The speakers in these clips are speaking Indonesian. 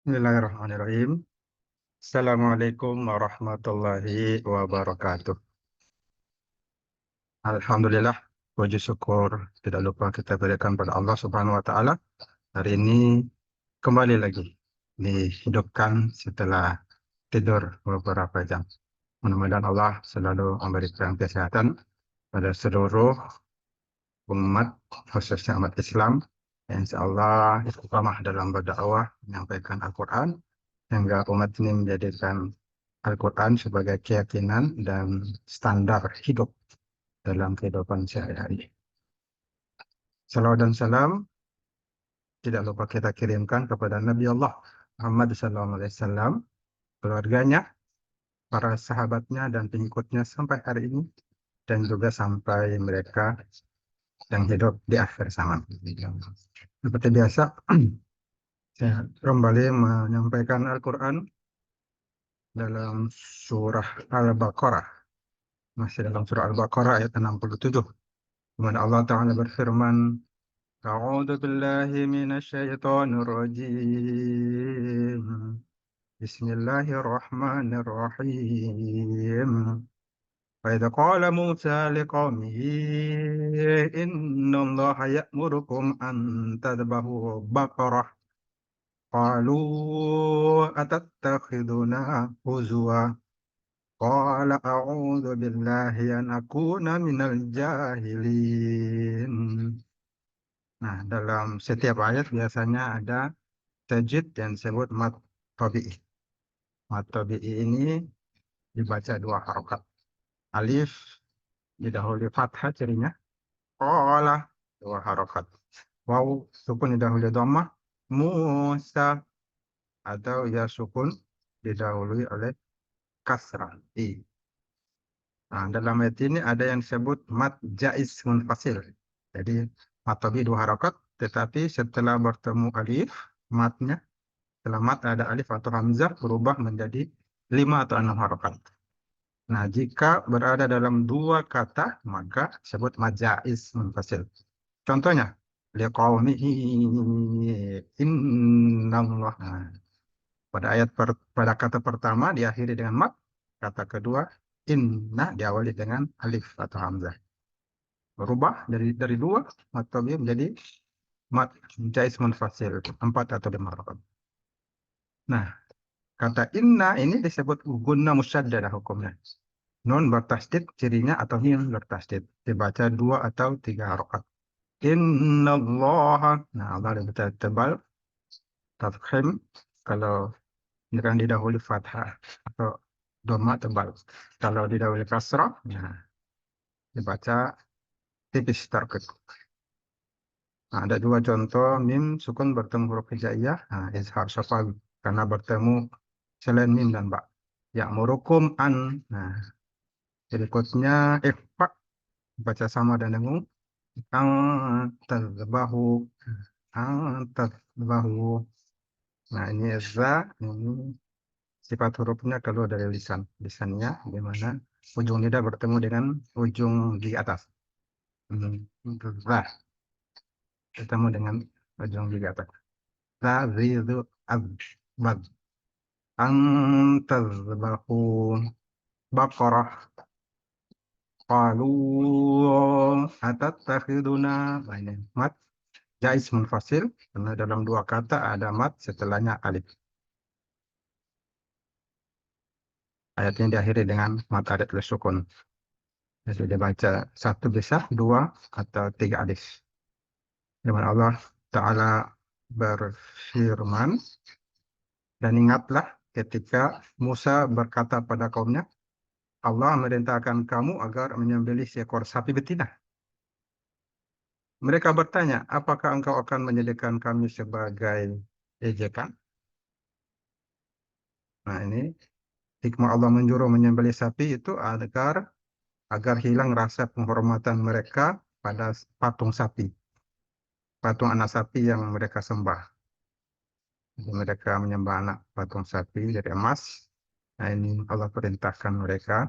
Bismillahirrahmanirrahim. Assalamualaikum warahmatullahi wabarakatuh. Alhamdulillah, puji syukur tidak lupa kita berikan pada Allah Subhanahu wa Ta'ala. Hari ini kembali lagi dihidupkan setelah tidur beberapa jam. Mudah-mudahan Allah selalu memberikan kesehatan pada seluruh umat, khususnya umat Islam. Insya Allah istiqamah dalam berdakwah, menyampaikan Al-Quran, sehingga umat ini menjadikan Al-Quran sebagai keyakinan dan standar hidup dalam kehidupan sehari-hari. Salawat dan salam tidak lupa kita kirimkan kepada Nabi Allah Muhammad SAW, keluarganya, para sahabatnya, dan pengikutnya sampai hari ini, dan juga sampai mereka yang hidup di akhir zaman. Seperti biasa, saya kembali menyampaikan Al-Quran dalam surah Al-Baqarah. Masih dalam surah Al-Baqarah ayat 67. Di mana Allah Ta'ala berfirman, A'udzu billahi minasyaitonir rajim. Bismillahirrahmanirrahim. وإذ قال موسى لقومه إن الله يأمركم أن تذبحوا بقرة قالوا أتتخذنا هزوا قال أعوذ بالله أن أكون من الجاهلين. Nah, dalam setiap ayat biasanya ada tajwid yang disebut mat tabi'i. Mat tabi'i ini dibaca dua harokat. Alif didahului fathah cirinya. Qala dua harokat. Waw sukun didahului dhammah. Musa atau ya sukun didahului oleh kasrah. I. Nah, dalam ayat ini ada yang disebut mat jaiz munfasil. Jadi mat tabi'i dua harokat, tetapi setelah bertemu alif, matnya, setelah mat ada alif atau hamzah berubah menjadi 5 atau 6 harokat. Nah, jika berada dalam dua kata, maka disebut mat jaiz munfasil. Contohnya, liqaumihi innallah. Nah, pada kata pertama diakhiri dengan mat, kata kedua inna diawali dengan alif atau hamzah. Berubah dari dua mat tabi'i menjadi mat jaiz munfasil, 4 atau 5 harokat. Nah, kata inna ini disebut gunna musyaddadah hukumnya. Nun bertasdid cirinya atau mim bertasdid. Dibaca 2 atau 3 harokat. Innallaha. Nah, Allah dibaca tebal. Tafkhim kalau dengan didahului fathah atau dhamma tebal. Kalau didahului kasrah, nah, dibaca tipis tarkik. Nah, ada dua contoh mim sukun bertemu huruf hijaiyah, nah, izhar syafawi karena bertemu selain mim dan ba. Ya'murukum an. Nah, berikutnya ikhfa baca sama dan dengung. Tazbahu. Tazbahu. Nah, ini za, ini sifat hurufnya keluar dari lisan. Lisannya di mana ujung lidah bertemu dengan ujung di atas. Za bertemu dengan ujung di atas. Tazidu abad. Antazbahu baqarah. Qalu atattakhiduna. Nah, ini mat jaiz munfasil karena dalam dua kata ada mat setelahnya alif. Ayat ini diakhiri dengan mat adat sukun. Jadi dibaca satu bisa, dua atau tiga alif. Di mana Allah Ta'ala berfirman, dan ingatlah ketika Musa berkata pada kaumnya, Allah memerintahkan kamu agar menyembelih seekor sapi betina. Mereka bertanya, apakah engkau akan menjadikan kami sebagai ejekan? Nah, ini hikmah Allah menyuruh menyembelih sapi itu agar hilang rasa penghormatan mereka pada patung sapi, patung anak sapi yang mereka sembah. Jadi mereka menyembah anak patung sapi dari emas. Nah, ini Allah perintahkan mereka.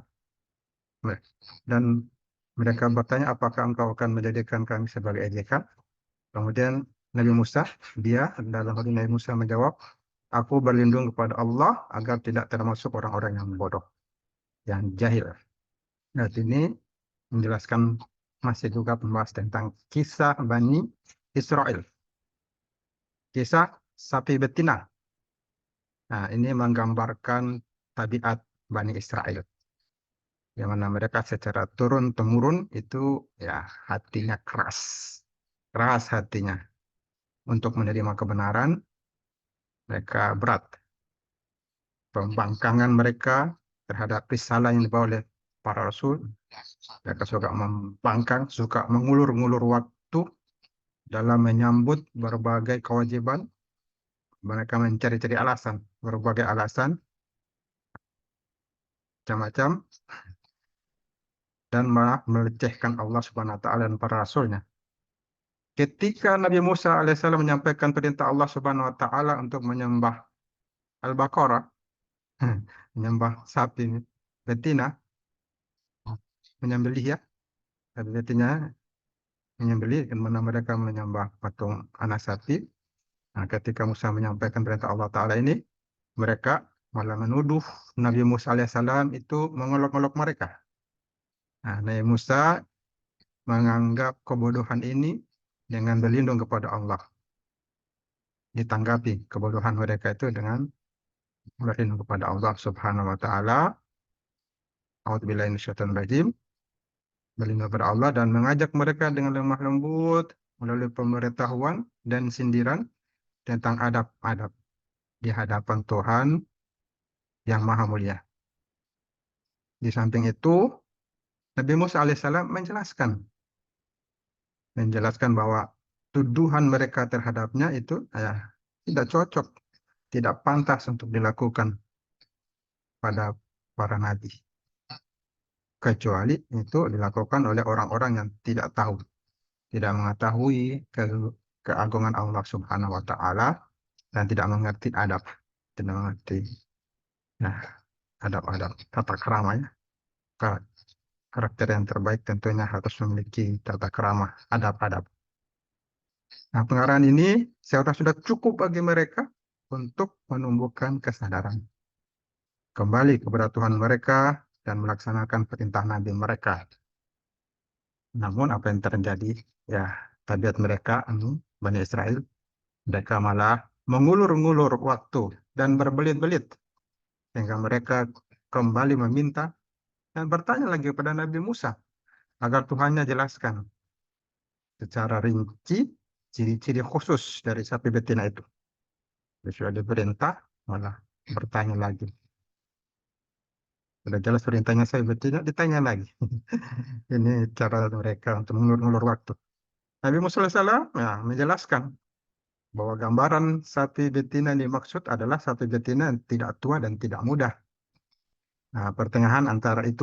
Dan mereka bertanya, apakah engkau akan menjadikan kami sebagai ejekan? Kemudian Nabi Musa, dalam hal ini Nabi Musa menjawab, Aku berlindung kepada Allah agar tidak termasuk orang-orang yang bodoh, yang jahil. Nah, ini menjelaskan masih juga membahas tentang kisah Bani Israel. Kisah sapi betina. Nah, ini menggambarkan tabiat Bani Israel. Yang mana mereka secara turun-temurun itu ya hatinya keras. Keras hatinya. Untuk menerima kebenaran, mereka berat. Pembangkangan mereka terhadap risalah yang dibawa oleh para rasul. Mereka suka membangkang, suka mengulur-ngulur waktu dalam menyambut berbagai kewajiban. Mereka mencari-cari alasan, berbagai alasan, macam-macam, dan malah melecehkan Allah Subhanahu wa taala dan para rasulnya. Ketika Nabi Musa alaihissalam menyampaikan perintah Allah Subhanahu wa taala untuk menyembah Al-Baqarah, menyembah sapi betina, menyembelih ya, sapi betina menyembelih, dan mana mereka menyembah patung anak sapi. Nah, ketika Musa menyampaikan perintah Allah Ta'ala ini, mereka malah menuduh Nabi Musa alaihissalam itu mengolok-olok mereka. Nah, Nabi Musa menganggap kebodohan ini dengan berlindung kepada Allah. Ditanggapi kebodohan mereka itu dengan berlindung kepada Allah Subhanahu wa taala. A'udzubillahi minasyaitonir rajim. Berlindung kepada Allah dan mengajak mereka dengan lemah lembut melalui pemberitahuan dan sindiran tentang adab-adab di hadapan Tuhan yang Maha Mulia. Di samping itu, Nabi Musa alaihissalam menjelaskan bahwa tuduhan mereka terhadapnya itu ya, tidak cocok, tidak pantas untuk dilakukan pada para nabi. Kecuali itu dilakukan oleh orang-orang yang tidak tahu, tidak mengetahui keagungan Allah Subhanahu wa taala dan tidak mengerti adab, tidak mengerti nah, adab-adab tata krama ya. Karakter yang terbaik tentunya harus memiliki tata krama, adab-adab. Nah, pengarahan ini saya rasa sudah cukup bagi mereka untuk menumbuhkan kesadaran. Kembali kepada Tuhan mereka dan melaksanakan perintah Nabi mereka. Namun apa yang terjadi? Ya, tabiat mereka, Bani Israel, mereka malah mengulur-ngulur waktu dan berbelit-belit. Sehingga mereka kembali meminta dan bertanya lagi kepada Nabi Musa agar Tuhannya jelaskan secara rinci ciri-ciri khusus dari sapi betina itu. Sudah diperintah, malah bertanya lagi. Sudah jelas perintahnya sapi betina, ditanya lagi. Ini cara mereka untuk mengulur-ngulur waktu. Nabi Musa SAW ya, menjelaskan bahwa gambaran sapi betina yang dimaksud adalah sapi betina yang tidak tua dan tidak muda. Nah, pertengahan antara itu,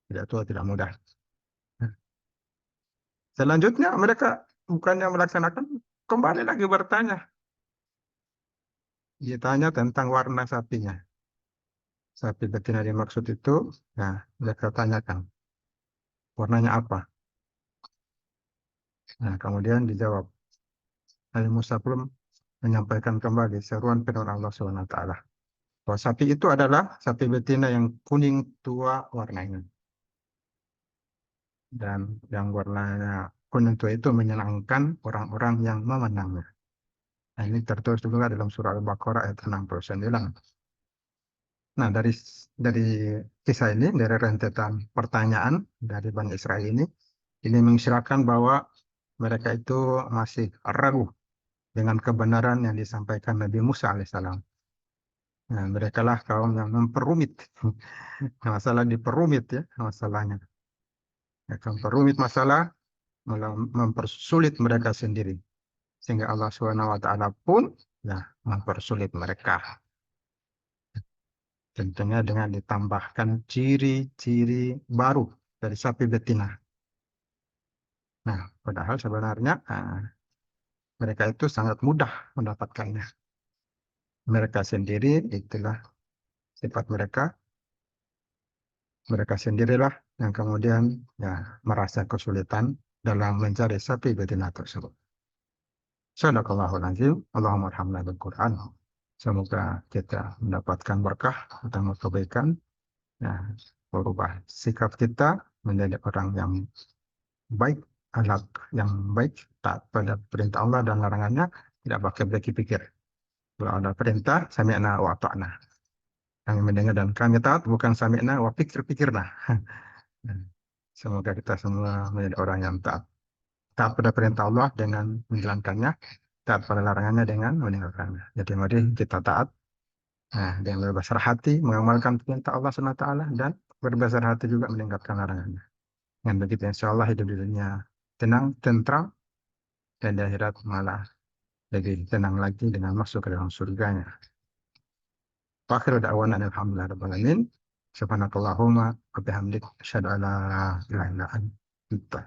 tidak tua, tidak muda. Nah, selanjutnya mereka bukannya melaksanakan, kembali lagi bertanya. Ditanya tentang warna sapinya. Sapi betina dimaksud itu, nah, mereka tanyakan, warnanya apa? Nah, kemudian dijawab. Nabi Musa belum menyampaikan kembali seruan firman Allah SWT. Bahwa sapi itu adalah sapi betina yang kuning tua warnanya. Dan yang warnanya kuning tua itu menyenangkan orang-orang yang memandangnya. Nah, ini tertulis juga dalam surah Al-Baqarah ayat 69. Nah, dari kisah ini, dari rentetan pertanyaan dari Bani Israel ini mengisyaratkan bahwa mereka itu masih ragu dengan kebenaran yang disampaikan Nabi Musa alaihissalam. Nah, mereka lah kaum yang memperumit. Masalah diperumit ya masalahnya. Mereka memperumit masalah, malah mempersulit mereka sendiri. Sehingga Allah SWT pun ya, mempersulit mereka. Tentunya dengan ditambahkan ciri-ciri baru dari sapi betina. Nah, padahal sebenarnya mereka itu sangat mudah mendapatkannya. Mereka sendiri, itulah sifat mereka. Mereka sendirilah yang kemudian ya merasa kesulitan dalam mencari sapi betina tersebut. Sadaqallahul azim. Allahumma arhamna bil Qur'an. Semoga kita mendapatkan berkah dan kebaikan, ya, berubah sikap kita menjadi orang yang baik, akhlak yang baik, taat pada perintah Allah dan larangannya, tidak pakai berpikir. Kalau ada perintah, sami'na wa ata'na. Kami mendengar dan kami taat, bukan sami'na wa pikir-pikirna. Semoga kita semua menjadi orang yang taat. Taat pada perintah Allah dengan menjalankannya, taat pada larangannya dengan meninggalkannya. Jadi mari kita taat, dengan berbesar hati mengamalkan perintah Allah SWT dan berbesar hati juga meninggalkan larangannya. Dengan begitu insya Allah hidup di dunia tenang, tentram, dan di akhirat malah lebih tenang lagi dengan masuk ke dalam surganya. Akhir da'wana alhamdulillah rabbil alamin. Subhanakallahumma wa bihamdik asyhadu an la ilaha illa anta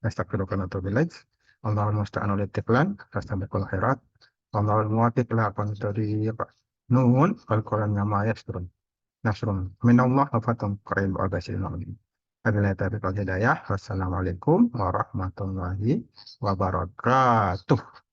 astaghfiruka wa atubu ilaik. Allahumma musta'an wa tiqlan fastabiqul khairat. Allahul muwaffiq la tariq. Nun wal Qur'an ma yasturun. Nasrun minallah wa fatun qarib wa bashirul mu'minin. Wabillahi taufiq wal hidayah. Wassalamualaikum warahmatullahi wabarakatuh.